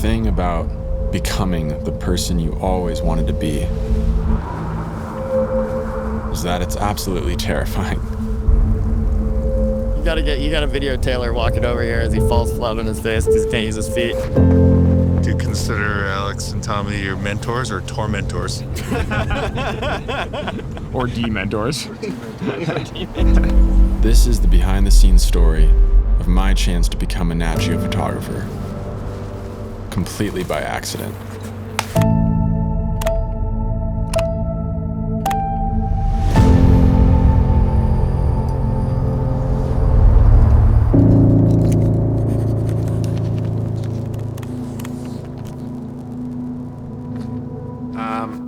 thing about becoming the person you always wanted to be is that it's absolutely terrifying. You gotta video Taylor walking over here as he falls flat on his face because he can't use his feet. Do you consider Alex and Tommy your mentors or tormentors? Or dementors. This is the behind-the-scenes story of my chance to become a Nat Geo photographer, completely by accident.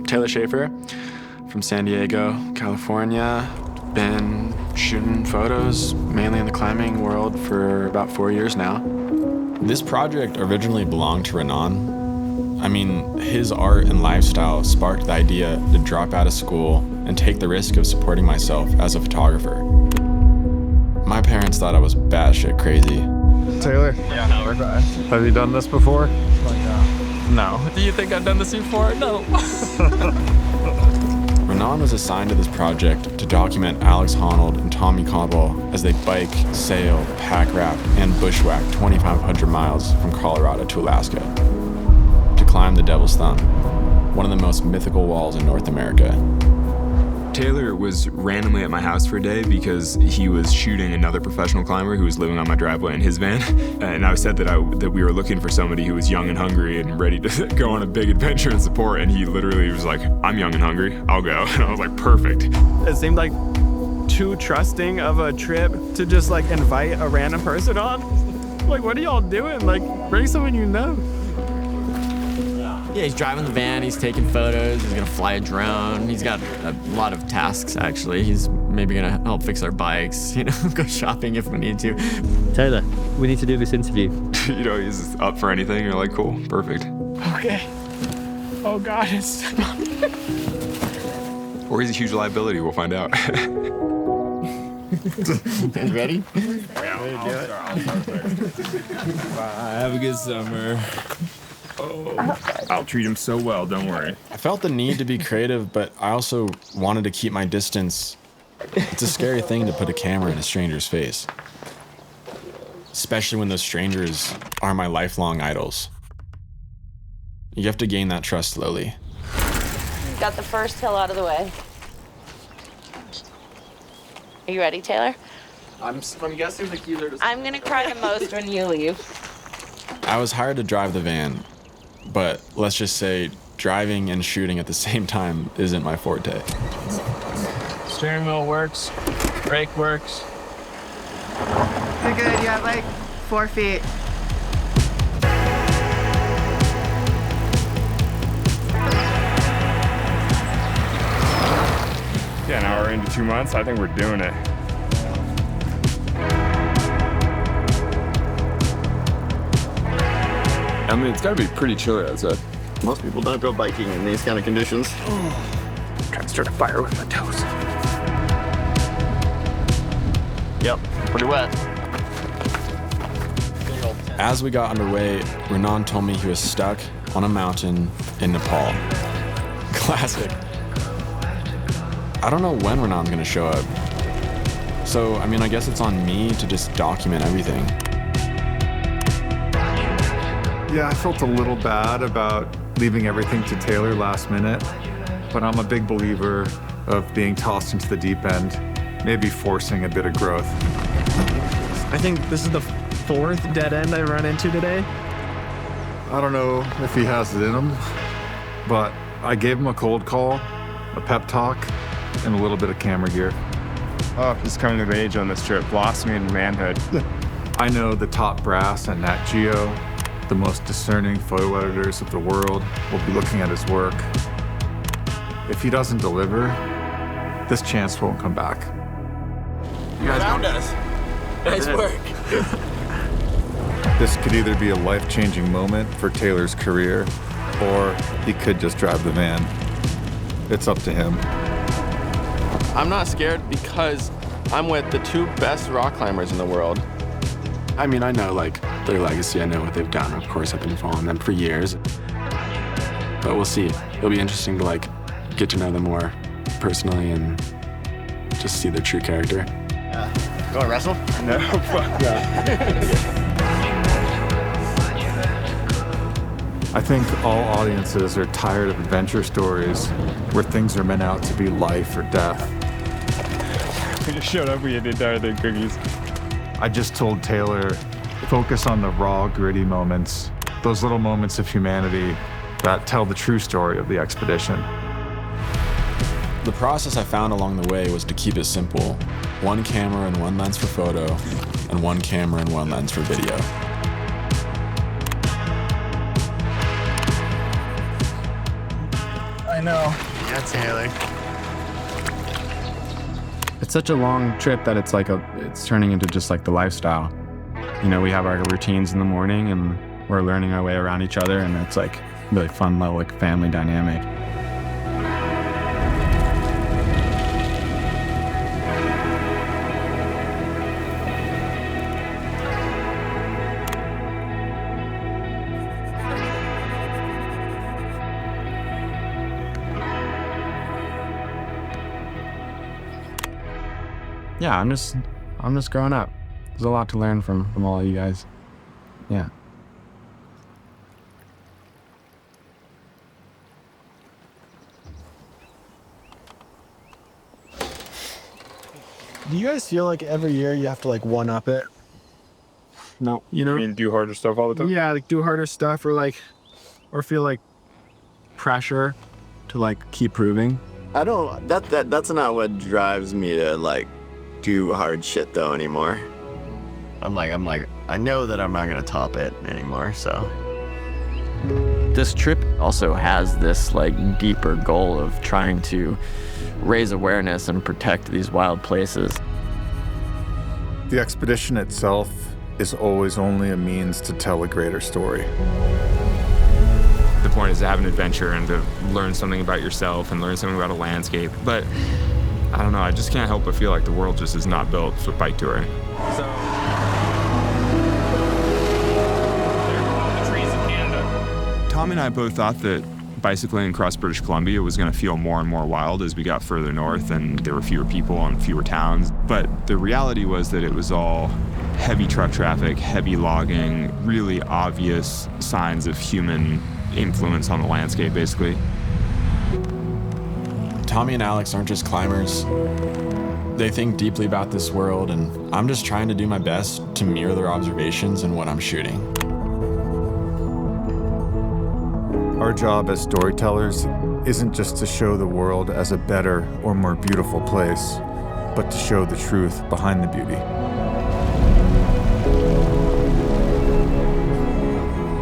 Taylor Shaffer from San Diego, California. Been shooting photos mainly in the climbing world for about 4 years now. This project originally belonged to Renan. I mean, his art and lifestyle sparked the idea to drop out of school and take the risk of supporting myself as a photographer. My parents thought I was batshit crazy. Taylor? Yeah, Howard. Have you done this before? No. Do you think I've done this before? No. Renan was assigned to this project to document Alex Honnold and Tommy Caldwell as they bike, sail, pack raft, and bushwhack 2,500 miles from Colorado to Alaska to climb the Devil's Thumb, one of the most mythical walls in North America. Taylor was randomly at my house for a day because he was shooting another professional climber who was living on my driveway in his van. And I said that we were looking for somebody who was young and hungry and ready to go on a big adventure and support. And he literally was like, "I'm young and hungry, I'll go." And I was like, perfect. It seemed like too trusting of a trip to just like invite a random person on. Like, what are y'all doing? Like, bring someone you know. Yeah, he's driving the van, he's taking photos, he's gonna fly a drone. He's got a lot of tasks, actually. He's maybe gonna help fix our bikes, go shopping if we need to. Taylor, we need to do this interview. He's up for anything. You're like, cool, perfect. Okay. Oh God, it's... Or he's a huge liability, we'll find out. Ready? Have a good summer. I'll treat him so well, don't worry. I felt the need to be creative, but I also wanted to keep my distance. It's a scary thing to put a camera in a stranger's face, especially when those strangers are my lifelong idols. You have to gain that trust slowly. Got the first hill out of the way. Are you ready, Taylor? I'm guessing the keys are just... I'm gonna cry the most when you leave. I was hired to drive the van, but let's just say driving and shooting at the same time isn't my forte. Steering wheel works, brake works. You're good, you have like 4 feet. Yeah, now we're into 2 months. I think we're doing it. I mean, it's gotta be pretty chilly outside. Most people don't go biking in these kind of conditions. Trying to start a fire with my toes. Yep, pretty wet. As we got underway, Renan told me he was stuck on a mountain in Nepal. Classic. I don't know when Renan's gonna show up. So, I guess it's on me to just document everything. Yeah, I felt a little bad about leaving everything to Taylor last minute, but I'm a big believer of being tossed into the deep end, maybe forcing a bit of growth. I think this is the 4th dead end I run into today. I don't know if he has it in him, but I gave him a cold call, a pep talk, and a little bit of camera gear. Oh, he's coming of age on this trip. Blossoming in manhood. I know the top brass at Nat Geo, the most discerning photo editors of the world, will be looking at his work. If he doesn't deliver, this chance won't come back. You guys found us. Nice work. This could either be a life-changing moment for Taylor's career, or he could just drive the van. It's up to him. I'm not scared because I'm with the 2 best rock climbers in the world. I know, their legacy. I know what they've done. Of course, I've been following them for years. But we'll see. It'll be interesting to like get to know them more personally and just see their true character. Go and wrestle? No, I think all audiences are tired of adventure stories where things are meant out to be life or death. We just showed up, we had entire cookies. I just told Taylor, focus on the raw, gritty moments, those little moments of humanity that tell the true story of the expedition. The process I found along the way was to keep it simple. One camera and one lens for photo, and one camera and one lens for video. I know. Yeah, Taylor. It's such a long trip that it's turning into just like the lifestyle. You know, we have our routines in the morning and we're learning our way around each other, and it's like really fun little like family dynamic. Yeah, I'm just growing up. There's a lot to learn from all of you guys. Yeah. Do you guys feel like every year you have to like one up it? No. You know? I mean, do harder stuff all the time? Yeah, like do harder stuff or feel like pressure to like keep proving. I don't, that's not what drives me to like do hard shit though anymore. I'm like, I know that I'm not gonna top it anymore, so. This trip also has this like deeper goal of trying to raise awareness and protect these wild places. The expedition itself is always only a means to tell a greater story. The point is to have an adventure and to learn something about yourself and learn something about a landscape. But I don't know, I just can't help but feel like the world just is not built for bike touring. So, there go all the trees in Canada. Tom and I both thought that bicycling across British Columbia was going to feel more and more wild as we got further north and there were fewer people and fewer towns. But the reality was that it was all heavy truck traffic, heavy logging, really obvious signs of human influence on the landscape, basically. Tommy and Alex aren't just climbers. They think deeply about this world, and I'm just trying to do my best to mirror their observations in what I'm shooting. Our job as storytellers isn't just to show the world as a better or more beautiful place, but to show the truth behind the beauty.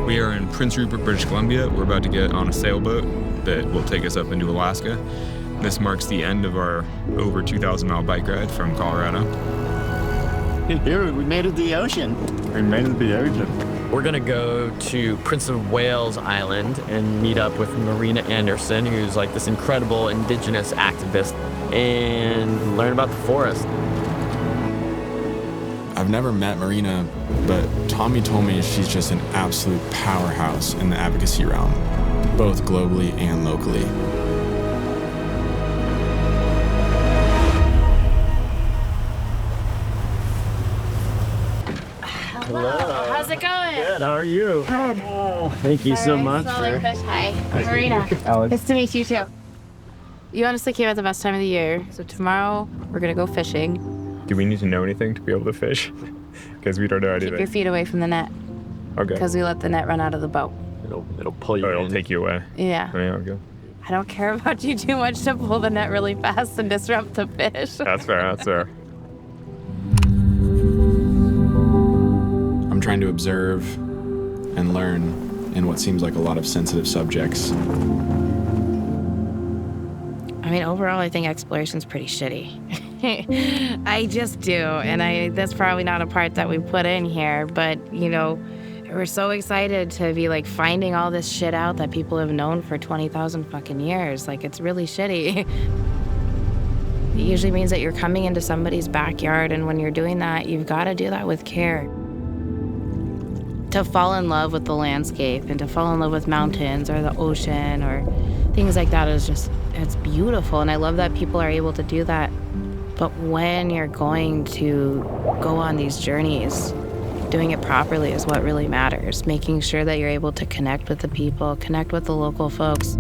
We are in Prince Rupert, British Columbia. We're about to get on a sailboat that will take us up into Alaska. This marks the end of our over 2,000-mile bike ride from Colorado. Here, we made it to the ocean. We made it to the ocean. We're gonna go to Prince of Wales Island and meet up with Marina Anderson, who's like this incredible indigenous activist, and learn about the forest. I've never met Marina, but Tommy told me she's just an absolute powerhouse in the advocacy realm, both globally and locally. Hello. How's it going? Good, how are you? Good. Thank you so much. Hi, Marina. Alex. Nice to meet you too. You honestly came at the best time of the year. So tomorrow we're gonna go fishing. Do we need to know anything to be able to fish? Because we don't know anything. Keep your feet away from the net. Okay. Because we let the net run out of the boat. It'll pull you Oh, it'll in. take you away. Yeah. I mean, okay. I don't care about you too much to pull the net really fast and disrupt the fish. That's fair, that's fair. I'm trying to observe and learn in what seems like a lot of sensitive subjects. I mean, overall, I think exploration's pretty shitty. I just do, and that's probably not a part that we put in here, but, you know, we're so excited to be, like, finding all this shit out that people have known for 20,000 fucking years. Like, it's really shitty. It usually means that you're coming into somebody's backyard, and when you're doing that, you've got to do that with care. To fall in love with the landscape and to fall in love with mountains or the ocean or things like that is just, it's beautiful. And I love that people are able to do that. But when you're going to go on these journeys, doing it properly is what really matters. Making sure that you're able to connect with the people, connect with the local folks.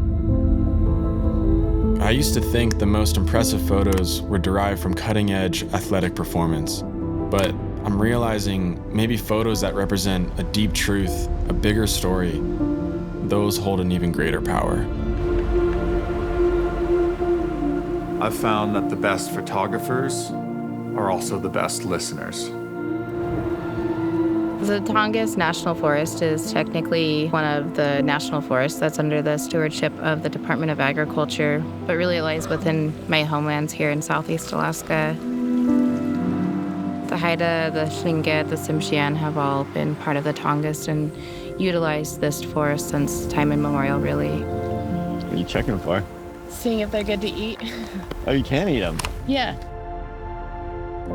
I used to think the most impressive photos were derived from cutting-edge athletic performance, but I'm realizing maybe photos that represent a deep truth, a bigger story, those hold an even greater power. I've found that the best photographers are also the best listeners. The Tongass National Forest is technically one of the national forests that's under the stewardship of the Department of Agriculture, but really it lies within my homelands here in Southeast Alaska. The Haida, the Tlingit, the Tsimshian have all been part of the Tongass and utilized this forest since time immemorial, really. What are you checking for? Seeing if they're good to eat. Oh, you can eat them? Yeah.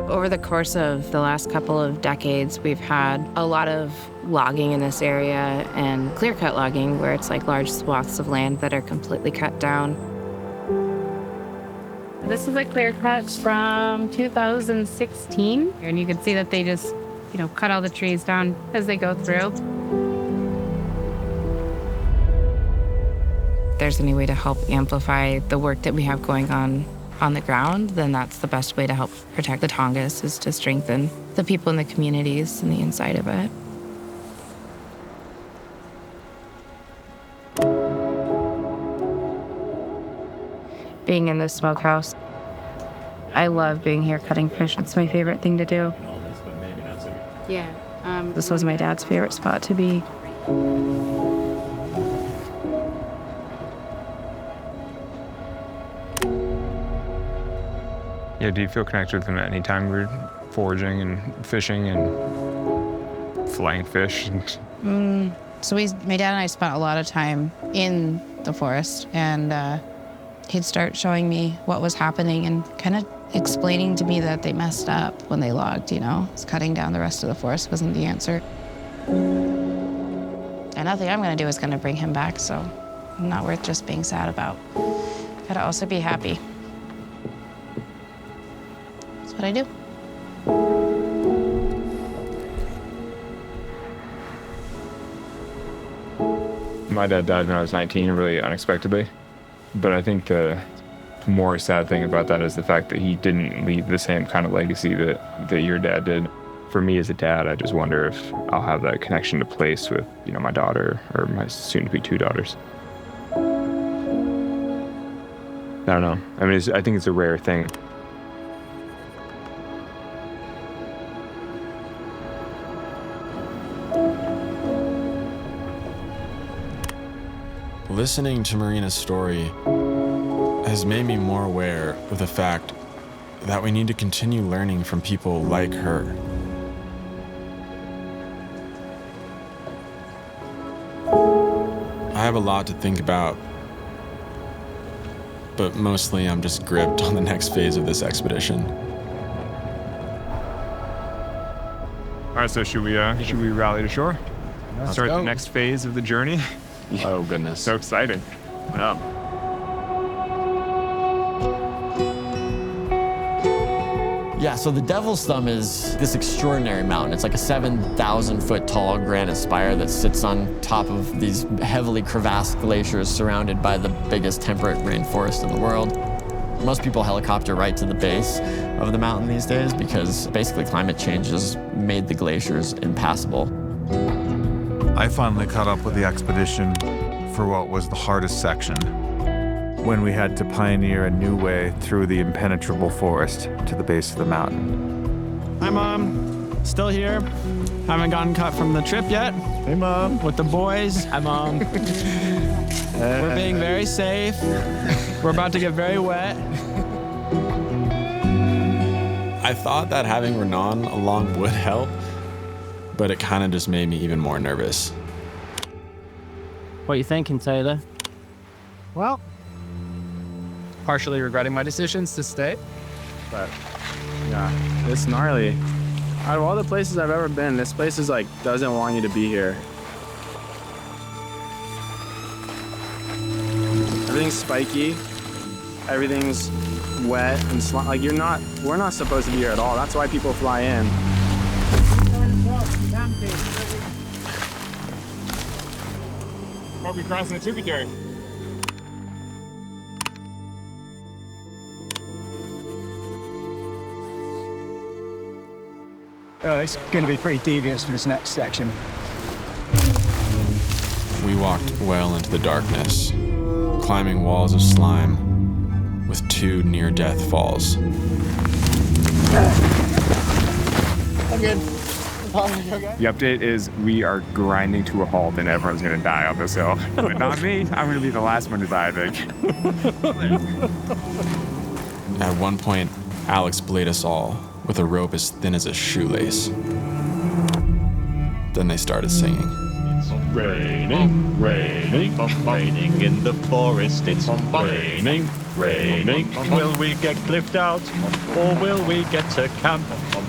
Over the course of the last couple of decades, we've had a lot of logging in this area and clear-cut logging, where it's like large swaths of land that are completely cut down. This is a clear cut from 2016, and you can see that they just, cut all the trees down as they go through. If there's any way to help amplify the work that we have going on the ground, then that's the best way to help protect the Tongass, is to strengthen the people in the communities and the inside of it. Being in the smokehouse, I love being here cutting fish. It's my favorite thing to do. Yeah. This was my dad's favorite spot to be. Yeah, do you feel connected with them at any time we're foraging and fishing and flying fish? So my dad and I spent a lot of time in the forest, and he'd start showing me what was happening and kind of explaining to me that they messed up when they logged, Cutting down the rest of the forest wasn't the answer. And nothing I'm gonna do is gonna bring him back, so not worth just being sad about. Gotta also be happy. That's what I do. My dad died when I was 19, really unexpectedly. But I think the more sad thing about that is the fact that he didn't leave the same kind of legacy that your dad did. For me as a dad, I just wonder if I'll have that connection to place with, my daughter or my soon-to-be 2 daughters. I don't know. I mean, I think it's a rare thing. Listening to Marina's story has made me more aware of the fact that we need to continue learning from people like her. I have a lot to think about, but mostly I'm just gripped on the next phase of this expedition. All right, so should we rally to shore? Start the next phase of the journey? Oh, goodness. So exciting. Yeah. Yeah, so the Devil's Thumb is this extraordinary mountain. It's like a 7,000-foot tall granite spire that sits on top of these heavily crevassed glaciers surrounded by the biggest temperate rainforest in the world. Most people helicopter right to the base of the mountain these days because basically climate change has made the glaciers impassable. I finally caught up with the expedition for what was the hardest section, when we had to pioneer a new way through the impenetrable forest to the base of the mountain. Hi, Mom. Still here. Haven't gotten cut from the trip yet. Hey, Mom. With the boys. Hi, Mom. We're being very safe. We're about to get very wet. I thought that having Renan along would help, but it kind of just made me even more nervous. What are you thinking, Taylor? Well, partially regretting my decisions to stay, but Yeah, it's gnarly. Out of all the places I've ever been, this place is like, doesn't want you to be here. Everything's spiky. Everything's wet and like we're not supposed to be here at all. That's why people fly in. Probably crossing the tributary. It's going to be pretty devious for this next section. We walked well into the darkness, climbing walls of slime with 2 near-death falls. I'm good. The update is we are grinding to a halt and everyone's going to die on this hill. But not me. I'm going to be the last one to die, I think. At one point, Alex belayed us all with a rope as thin as a shoelace. Then they started singing. Raining, raining, raining in the forest. It's raining, raining. Will we get cliffed out, or will we get to camp?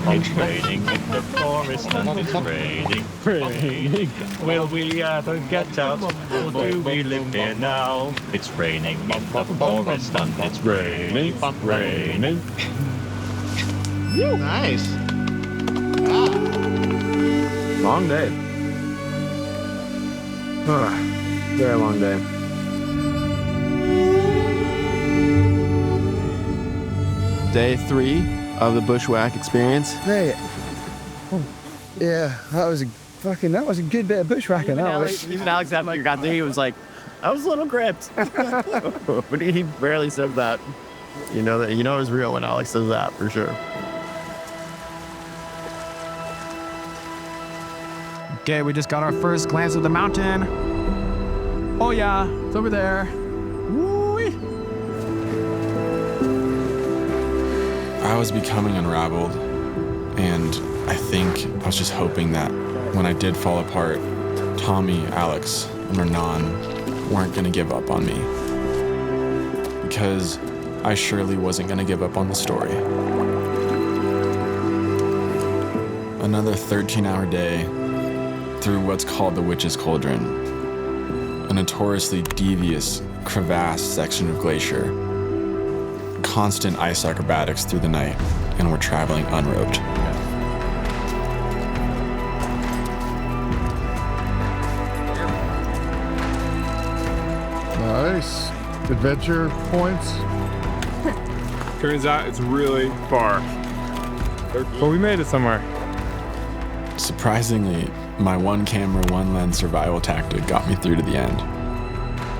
It's raining in the forest and it's raining, raining. Will we ever get out, or do we live here now? It's raining in the forest and it's raining, raining. Nice. Long day. Very long day. Day 3 of the bushwhack experience. Hey. Yeah, that was a good bit of bushwhacking. Even Alex after you got there, he was like, I was a little gripped. But he barely said that. You know it was real when Alex says that, for sure. Okay, we just got our first glance at the mountain. Oh yeah, it's over there. Woo-wee. I was becoming unraveled, and I think I was just hoping that when I did fall apart, Tommy, Alex, and Renan weren't gonna give up on me. Because I surely wasn't gonna give up on the story. Another 13-hour day through what's called the Witch's Cauldron, a notoriously devious, crevassed section of glacier. Constant ice acrobatics through the night, and we're traveling unroped. Nice. Adventure points. Turns out it's really far. But we made it somewhere. Surprisingly, my 1 camera, 1 lens survival tactic got me through to the end.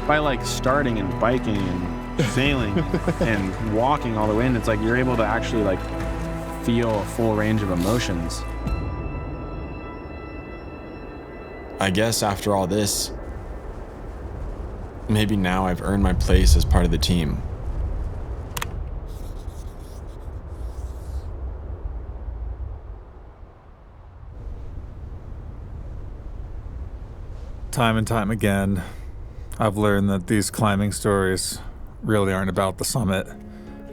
By like starting and biking and sailing and walking all the way in, it's like you're able to actually like feel a full range of emotions. I guess after all this, maybe now I've earned my place as part of the team. Time and time again, I've learned that these climbing stories really aren't about the summit,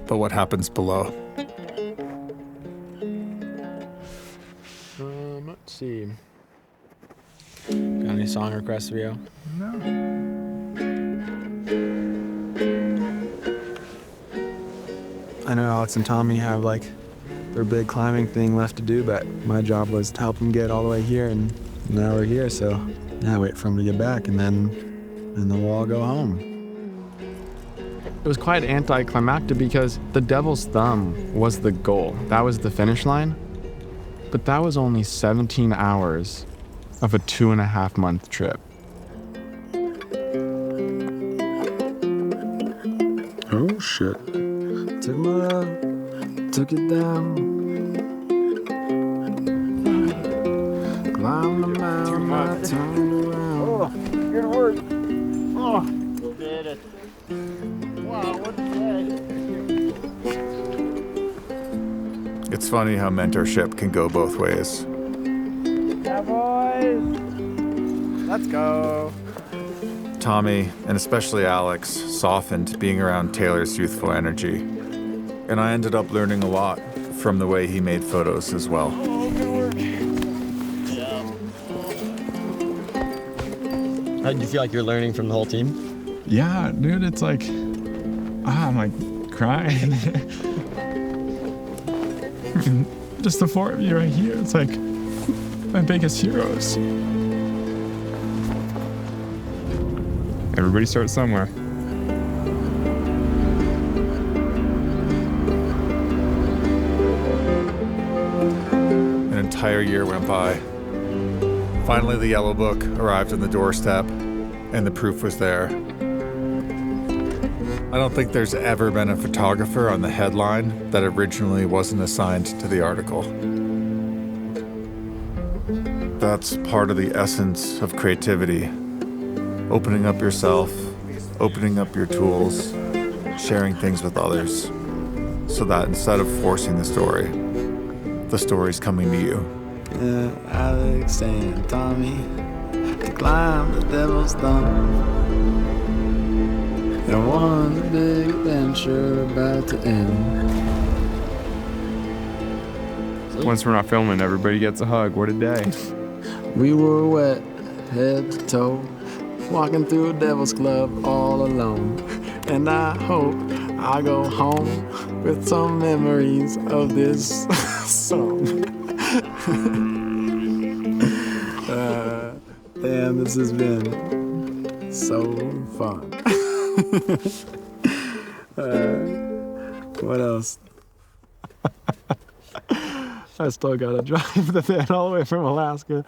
but what happens below. Let's see. Got any song requests, Rio? No. I know Alex and Tommy have like their big climbing thing left to do, but my job was to help them get all the way here, and now we're here, so now I wait for them to get back, and then we'll all go home. It was quite anticlimactic because the Devil's Thumb was the goal. That was the finish line. But that was only 17 hours of a 2.5-month trip. Oh shit. Took my love, took it down. Climbed the mountain, I turned around. Oh, good work. Oh, did it. Wow, what a day. It's funny how mentorship can go both ways. Yeah, boys. Let's go. Tommy, and especially Alex, softened being around Taylor's youthful energy. And I ended up learning a lot from the way he made photos as well. Oh, good How do you feel like you're learning from the whole team? Yeah, dude, it's like, I'm like crying. Just the four of you right here, it's like my biggest heroes. Everybody starts somewhere. An entire year went by. Finally, the yellow book arrived on the doorstep, and the proof was there. I don't think there's ever been a photographer on the headline that originally wasn't assigned to the article. That's part of the essence of creativity. Opening up yourself, opening up your tools, sharing things with others, so that instead of forcing the story's coming to you. Alex and Tommy to climb the devil's thumb. And one big adventure about to end. Once we're not filming, everybody gets a hug. What a day. We were wet, head to toe, walking through a devil's club all alone. And I hope I go home with some memories of this song. And this has been so fun. What else? I still gotta drive the van all the way from Alaska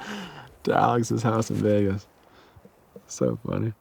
to Alex's house in Vegas. So funny.